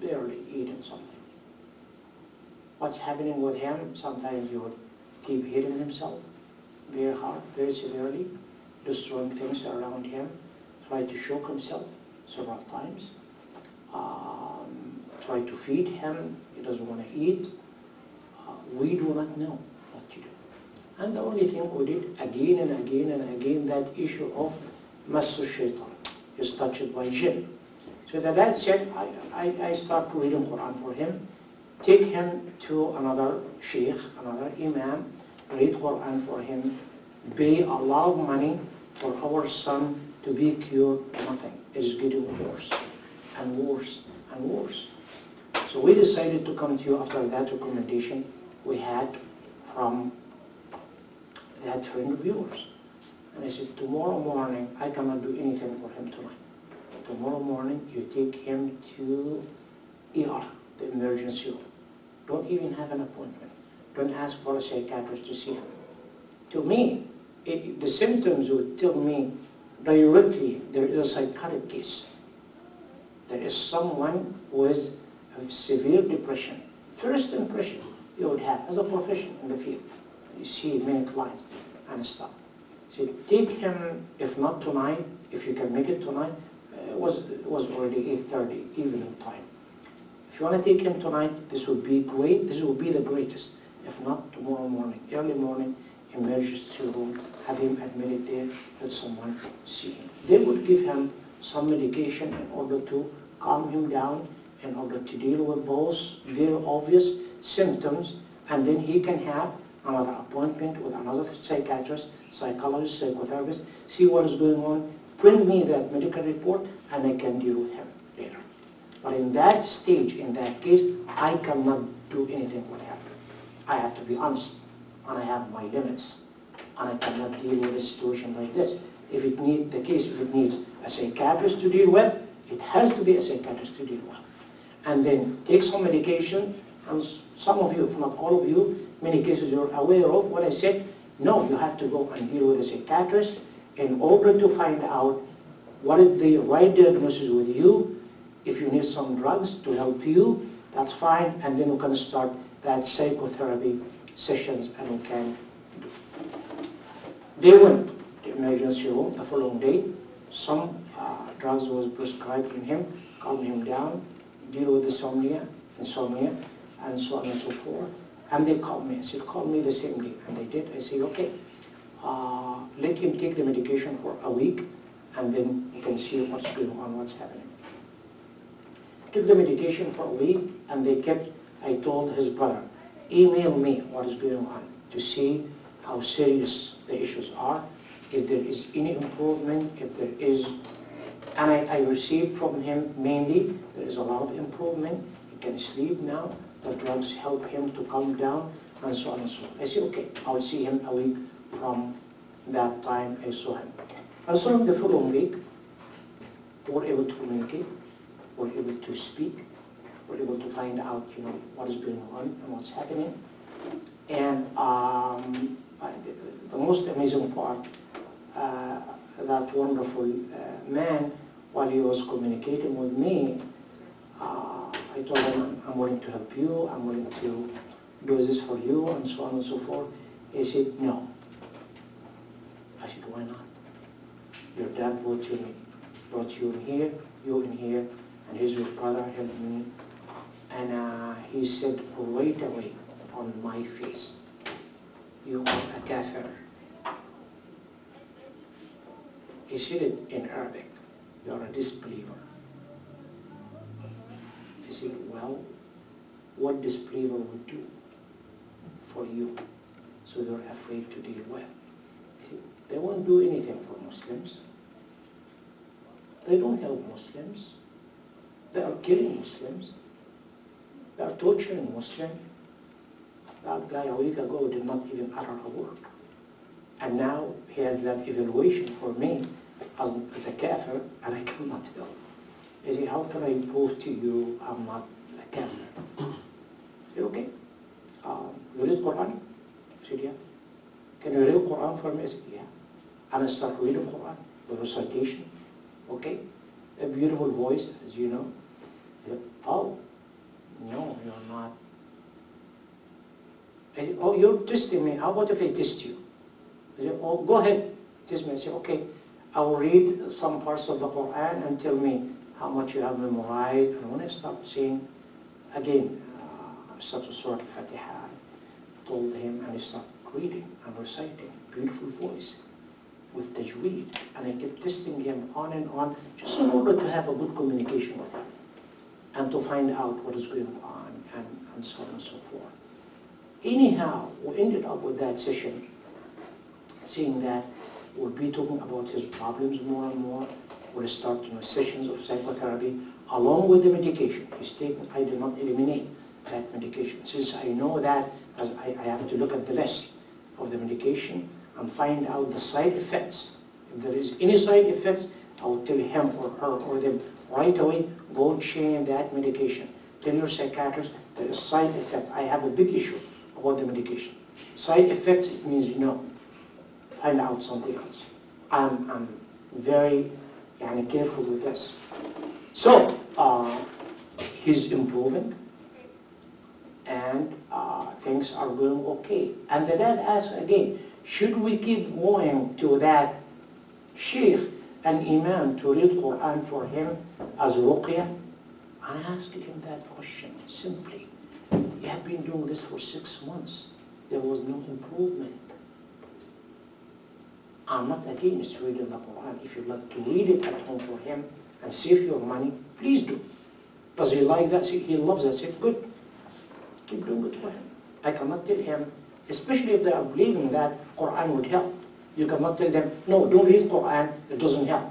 barely eating something. What's happening with him? Sometimes he would keep hitting himself very hard, very severely, destroying things around him, try to shock himself several times, try to feed him, he doesn't want to eat. We do not know what to do. And the only thing we did again and again and again, that issue of Massu Shaitan, is touched by jinn. So the dad said, I start reading Quran for him, take him to another sheikh, another imam, read Quran for him, pay a lot of money for our son to be cured. Nothing. It's getting worse and worse and worse. So we decided to come to you after that recommendation we had from that friend of yours. And I said, tomorrow morning, I cannot do anything for him tonight. Tomorrow morning, you take him to ER, the emergency room. Don't even have an appointment. Don't ask for a psychiatrist to see him. To me, the symptoms would tell me directly there is a psychotic case. There is someone who is of severe depression. First impression you would have as a professional in the field. You see many clients and stuff. So take him, if not tonight, if you can make it tonight, it was already 8:30 evening time. If you want to take him tonight, this would be great. This would be the greatest. If not, tomorrow morning, early morning, emergency room, have him admitted there, let someone see him. They would give him some medication in order to calm him down, in order to deal with those very obvious symptoms, and then he can have another appointment with another psychiatrist, psychologist, psychotherapist, see what is going on, bring me that medical report, and I can deal with him later. But in that stage, in that case, I cannot do anything with him. I have to be honest, and I have my limits, and I cannot deal with a situation like this. If it needs a psychiatrist to deal with, it has to be a psychiatrist to deal with. And then take some medication, and some of you, if not all of you, many cases you're aware of what I said. No, you have to go and deal with a psychiatrist in order to find out what is the right diagnosis with you. If you need some drugs to help you, that's fine, and then we can start that psychotherapy sessions, and we can do. They went to emergency room the following day. Some drugs was prescribed to him, calm him down, deal with insomnia, and so on and so forth. And they called me. I said, call me the same day. And they did. I said, okay, let him take the medication for a week, and then you can see what's going on, what's happening. Took the medication for a week, and they kept, I told his brother, email me what is going on to see how serious the issues are, if there is any improvement, if there is, and I received from him mainly, there is a lot of improvement, he can sleep now, the drugs help him to calm down, and so on and so on. I said, okay, I'll see him a week from that time I saw him. I saw him the following week, we were able to communicate, we were able to speak, we were able to find out, what is going on and what's happening. And the most amazing part, that wonderful man, while he was communicating with me, I told him, I'm willing to help you, I'm willing to do this for you, and so on and so forth. He said, no. I said, why not? Your dad brought you in here, you in here, and he's your brother, helped me. And he said right away on my face, you are a kafir. He said it in Arabic, you are a disbeliever. I said, well, what disbeliever would do for you, so you're afraid to deal with? I said, they won't do anything for Muslims. They don't help Muslims. They are killing Muslims. They are torturing Muslims. That guy a week ago did not even utter a word. And now he has that evaluation for me as a kafir, and I cannot help. He said, how can I prove to you I'm not a kafir? I said, okay. You read Quran? I said, yeah. Can you read Quran for me? I said, yeah. And I start reading Quran, the recitation. Okay. A beautiful voice, as you know. I said, oh, not. Oh, you're testing me. How about if I test you? I say, oh, go ahead, test me. I say, okay, I will read some parts of the Quran and tell me how much you have memorized. And when I start saying, again, such a sort of Fatiha, I told him, and he started reading and reciting, beautiful voice, with tajweed. And I kept testing him on, just in order to have a good communication with him, and to find out what is going on, and so on and so forth. Anyhow, we ended up with that session, seeing that we'll be talking about his problems more and more. We'll start sessions of psychotherapy along with the medication. He's taking, I did not eliminate that medication. Since I know that, as I have to look at the list of the medication and find out the side effects. If there is any side effects, I will tell him or her or them right away, go change that medication. Tell your psychiatrist there is side effects. I have a big issue about the medication. Side effects, it means find out something else. I'm very careful with this. So, he's improving, and things are going okay. And the dad asked again, should we keep going to that sheikh and imam to read Quran for him as ruqya? I asked him that question simply. You have been doing this for 6 months. There was no improvement. I'm not against reading the Quran. If you'd like to read it at home for him and save your money, please do. Does he like that? He loves that. Say, good. Keep doing it for him. I cannot tell him, especially if they are believing that Quran would help. You cannot tell them, no, don't read Quran, it doesn't help.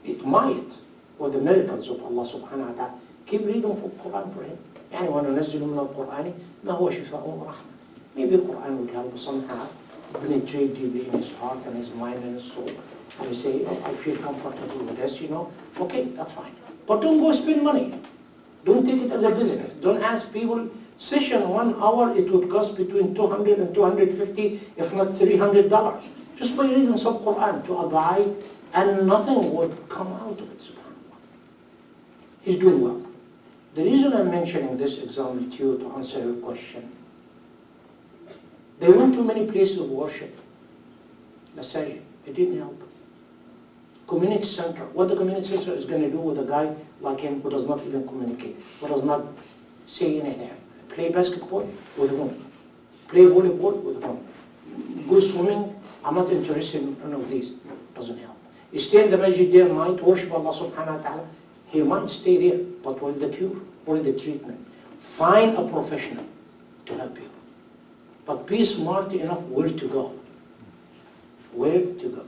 It might, with the miracles of Allah subhanahu wa ta'ala. Keep reading Quran for him. وننزل من القرآن ما هو شفاء ورحمة. Maybe the Quran would help somehow, penetrate deeply in his heart and his mind and his soul. And you say, oh, I feel comfortable with this, okay, that's fine. But don't go spend money. Don't take it as a business. Don't ask people, session 1 hour, it would cost between $200 and $250, if not $300. Just by reading some Quran to abide, and nothing would come out of it, subhanAllah. He's doing well. The reason I'm mentioning this example to you to answer your question, they went to many places of worship. Masajid, it didn't help. Community center, what the community center is going to do with a guy like him who does not even communicate, who does not say anything. Play basketball with whom? Play volleyball with whom? Go swimming, I'm not interested in any of these. Doesn't help. You stay in the masjid day and night, worship Allah subhanahu wa ta'ala. He might stay there, but what is the cure? What is the treatment? Find a professional to help you. But be smart enough where to go. Where to go.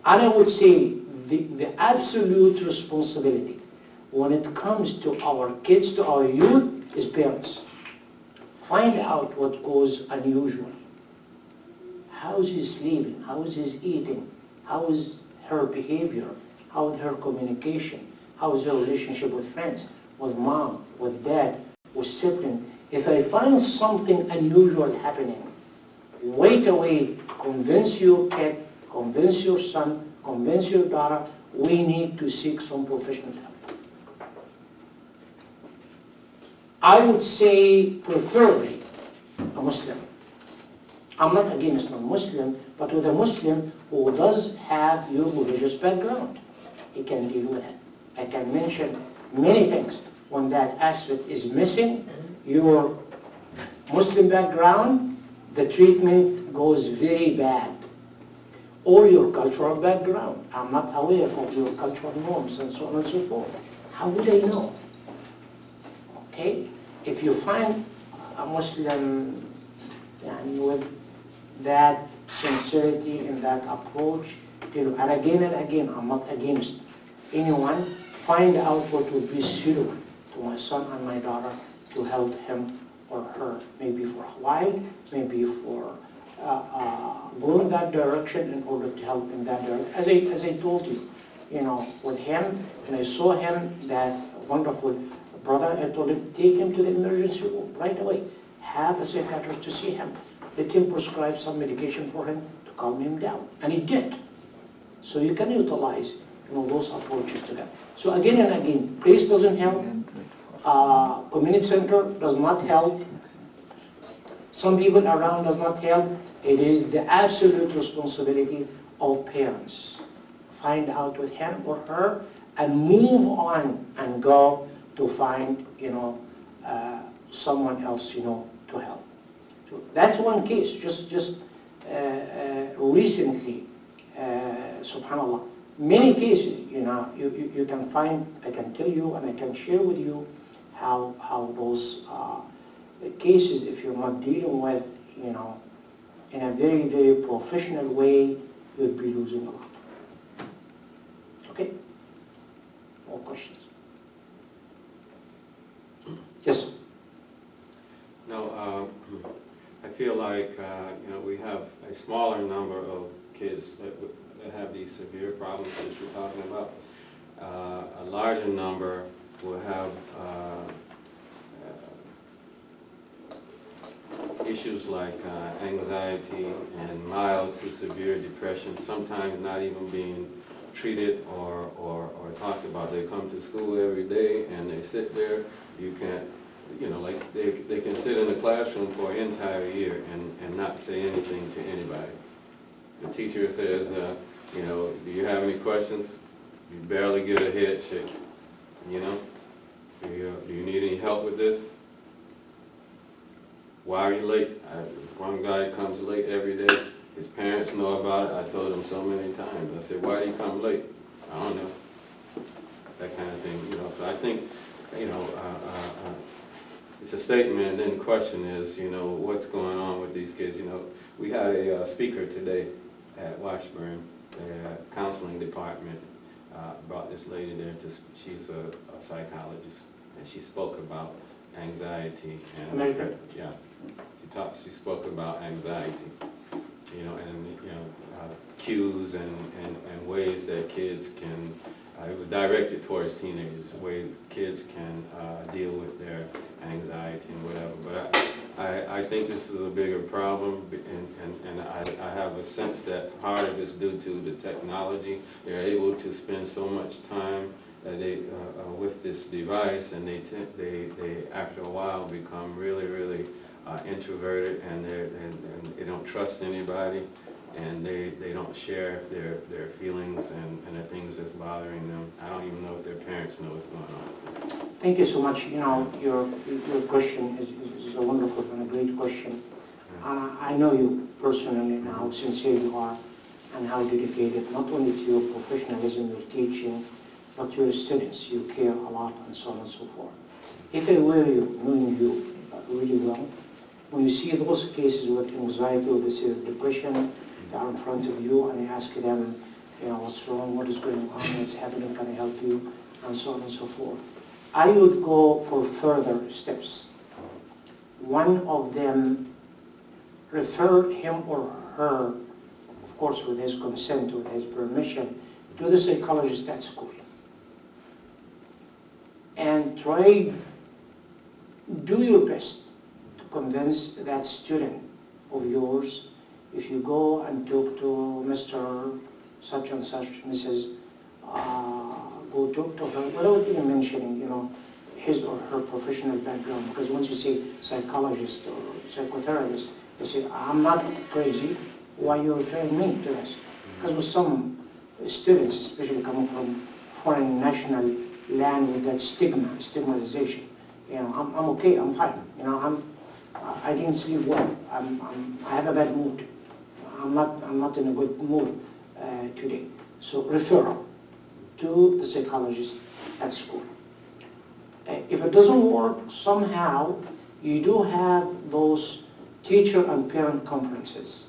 And I would say the absolute responsibility when it comes to our kids, to our youth, is parents. Find out what goes unusual. How is he sleeping? How is he eating? How is her behavior? How is her communication? How is her relationship with friends, with mom, with dad, with siblings? If I find something unusual happening, wait away, convince your kid, convince your son, convince your daughter, we need to seek some professional help. I would say preferably a Muslim. I'm not against non-Muslim, but with a Muslim who does have your religious background. He can deal with it. I can mention many things. When that aspect is missing, your Muslim background, the treatment goes very bad. Or your cultural background. I'm not aware of your cultural norms and so on and so forth. How would I know? Okay? If you find a Muslim with that sincerity and that approach, and again, I'm not against anyone, find out what would be suitable to my son and my daughter to help him or her, maybe for a while, maybe for go in that direction in order to help in that direction. As I told you, with him, and I saw him, that wonderful brother, I told him, take him to the emergency room right away. Have a psychiatrist to see him. Let him prescribe some medication for him to calm him down. And he did. So you can utilize those approaches to them. So again and again, place doesn't help. community center does not help, some people around does not help, it is the absolute responsibility of parents. Find out with him or her and move on and go to find, someone else, to help. So that's one case, just recently, subhanAllah. Many cases, you can find, I can tell you and I can share with you how those cases, if you're not dealing with, in a very, very professional way, you'll be losing a lot. Okay? More questions? Yes? No, I feel like, we have a smaller number of kids that have these severe problems that you're talking about. A larger number will have issues like anxiety and mild to severe depression, sometimes not even being treated or talked about. They come to school every day and they sit there. You can't, like they can sit in the classroom for an entire year and not say anything to anybody. The teacher says, do you have any questions? You barely get a head shake. Do you need any help with this? Why are you late? This one guy comes late every day. His parents know about it. I told him so many times. I said, why do you come late? I don't know. That kind of thing, So I think, it's a statement, and then the question is, what's going on with these kids? We had a speaker today at Washburn, the counseling department, brought this lady there. She's a psychologist, and she spoke about anxiety and yeah, she spoke about anxiety, cues and ways that kids can. It was directed towards teenagers, ways kids can deal with their anxiety and whatever. But I think this is a bigger problem, and I have a sense that part of it's due to the technology. They're able to spend so much time with this device, and they after a while become really, really introverted, and they don't trust anybody, and they don't share their feelings and the things that's bothering them. I don't even know if their parents know what's going on. Thank you so much. Your question is a wonderful and a great question. I know you personally and how sincere you are and how dedicated, not only to your professionalism, your teaching, but your students. You care a lot and so on and so forth. If I were you, knowing you really well, when you see those cases with anxiety or depression, they are in front of you and you ask them, what's wrong, what is going on, what's happening, can I help you, and so on and so forth. I would go for further steps. One of them, refer him or her, of course with his consent, with his permission, to the psychologist at school. And try, do your best to convince that student of yours. If you go and talk to Mr. such and such, Mrs., go talk to her without even mentioning, his or her professional background. Because once you say psychologist or psychotherapist, you say, I'm not crazy, why are you referring me to this? Because with some students, especially coming from foreign national land with that stigmatization, I'm okay, I'm fine, I didn't sleep well, I have a bad mood, I'm not in a good mood today. So referral to the psychologist at school. If it doesn't work, somehow you do have those teacher and parent conferences.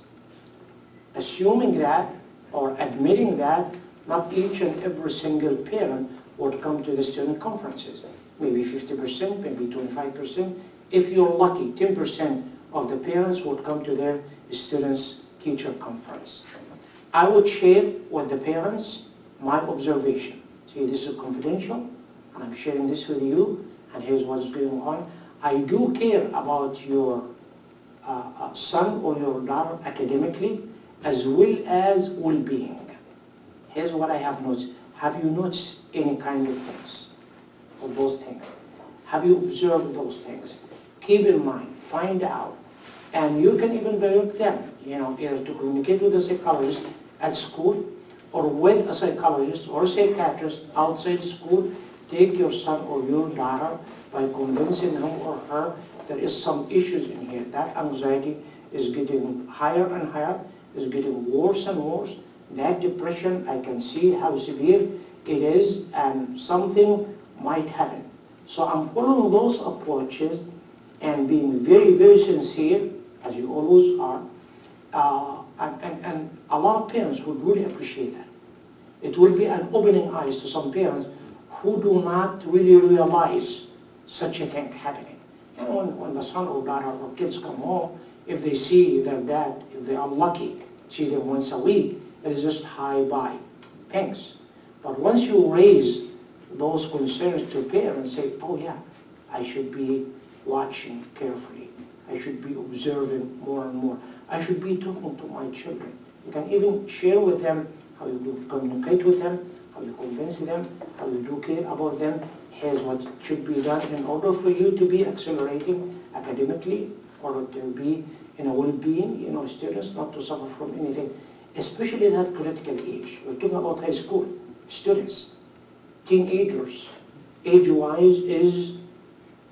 Assuming that, or admitting that, not each and every single parent would come to the student conferences. Maybe 50%, maybe 25%. If you're lucky, 10% of the parents would come to their students' teacher conference. I would share with the parents my observation. See, this is confidential, and I'm sharing this with you, and here's what's going on. I do care about your son or your daughter academically, as well as well-being. Here's what I have noticed. Have you noticed any kind of things, of those things? Have you observed those things? Keep in mind, find out, and you can even direct them, either to communicate with a psychologist at school or with a psychologist or a psychiatrist outside school. Take your son or your daughter by convincing him or her there is some issues in here. That anxiety is getting higher and higher, is getting worse and worse. That depression, I can see how severe it is, and something might happen. So I'm following those approaches and being very, very sincere, as you always are, and a lot of parents would really appreciate that. It will be an opening eyes to some parents who do not really realize such a thing happening. And when the son or daughter or kids come home, if they see their dad, if they are lucky, see them once a week, it is just hi-bye, thanks. But once you raise those concerns to parents, say, oh yeah, I should be watching carefully. I should be observing more and more. I should be talking to my children. You can even share with them how you communicate with them, how you convince them, how you do care about them. Here's what should be done in order for you to be accelerating academically, or to be in a well-being, students, not to suffer from anything, especially that critical age. We're talking about high school students, teenagers. Age-wise is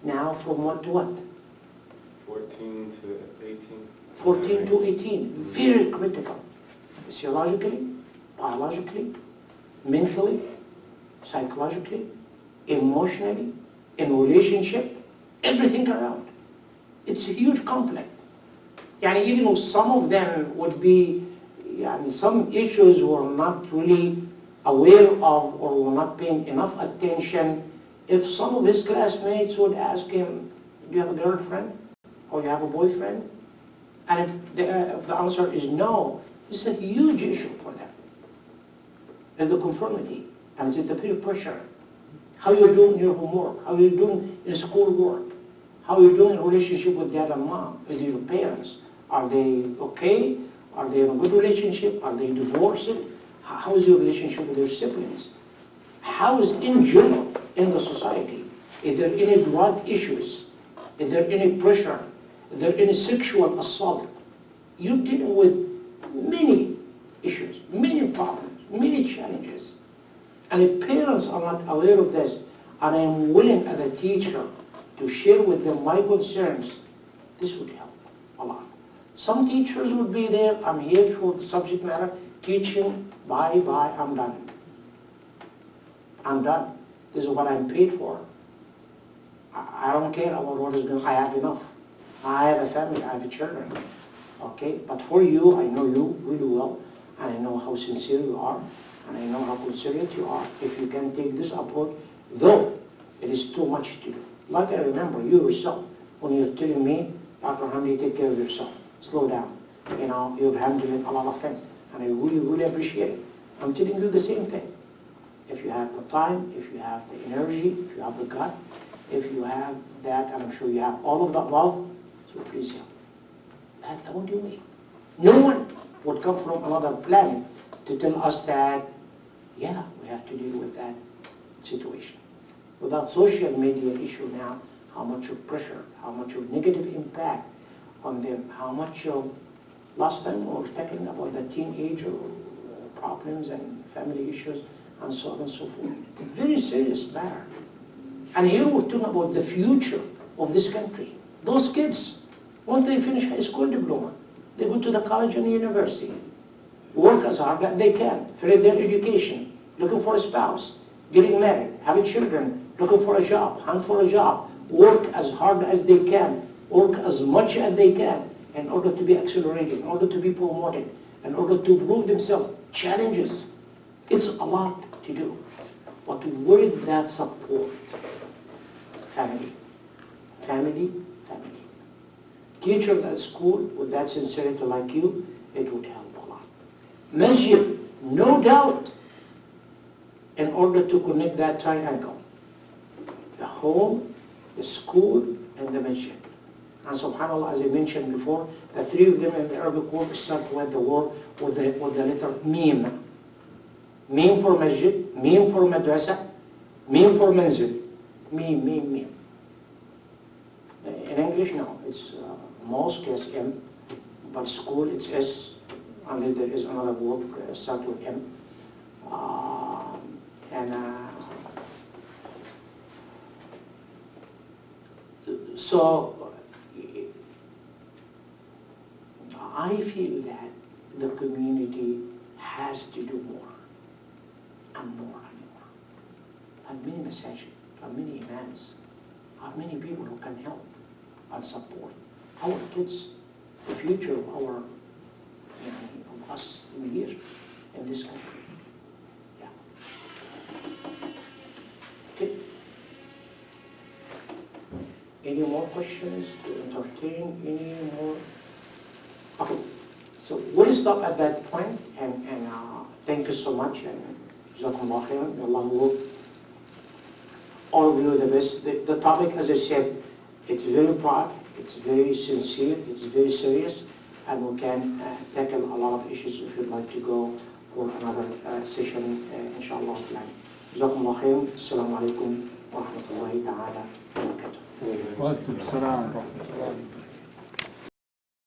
now from what to what? 14 to 18. 14 to 18, very critical. Physiologically, biologically, mentally, psychologically, emotionally, in relationship, everything around. It's a huge conflict. Even though some of them would be, some issues were not really aware of or were not paying enough attention. If some of his classmates would ask him, do you have a girlfriend? Or you have a boyfriend? And if the answer is no, it's a huge issue for them. It's the conformity, and it's the peer pressure. How you're doing your homework, how you're doing in school work, how you're doing in relationship with dad and mom, with your parents. Are they okay? Are they in a good relationship? Are they divorced? How is your relationship with your siblings? How is in general in the society? Is there any drug issues? Is there any pressure? Is there any sexual assault? You're dealing with many issues, many problems, many challenges. And if parents are not aware of this, and I am willing as a teacher to share with them my concerns, this would help a lot. Some teachers would be there, I'm here for the subject matter, teaching, bye, I'm done. I'm done. This is what I'm paid for. I don't care about what is going on. I have enough. I have a family, I have children. Okay? But for you, I know you really well, and I know how sincere you are, and I know how considerate you are. If you can take this approach, though it is too much to do. Like I remember you yourself, when you're telling me, Dr. Hamdy, take care of yourself. Slow down. You're handling a lot of things, and I really, really appreciate it. I'm telling you the same thing. If you have the time, if you have the energy, if you have the gut, if you have that, and I'm sure you have all of the above, so please help. That's the only way. No one would come from another planet to tell us that, yeah, we have to deal with that situation. Without social media issue now, how much of pressure, how much of negative impact on them, how much of, last time we were talking about the teenager problems and family issues and so on and so forth. It's a very serious matter. And here we're talking about the future of this country. Those kids, once they finish high school diploma, they go to the college and university, work as hard as they can, finish their education, looking for a spouse, getting married, having children, looking for a job, hunt for a job, work as hard as they can, work as much as they can in order to be accelerated, in order to be promoted, in order to prove themselves. Challenges. It's a lot to do. But with that support, family, family, family. Teachers at school with that sincerity like you, it would help a lot. Masjid, no doubt, in order to connect that triangle. The home, the school, and the masjid. And subhanAllah, as I mentioned before, the three of them in the Arabic word start with the word, with the letter Mim. Mim for masjid, Mim for madrasa, Mim for manzil. Mim. in English, no. It's mosque is M, but school it's S. And there is another word start with M. So I feel that the community has to do more and more and more. And many masajid, and many imams, and many people who can help and support our kids, the future of our, of us here in this country. Yeah. Okay. Any more questions to entertain? Any more? Okay. So we'll stop at that point, and thank you so much, and Jazakumullah khairan. May Allah will all of you the best. The topic, as I said, it's very broad, it's very sincere, it's very serious, and we can tackle a lot of issues if you'd like to go for another session, inshallah. Jazakumullah khairan. Assalamu alaikum wa rahmatullahi ta'ala wa barakatuh. Wa alaikum salam wa rahmatullahi.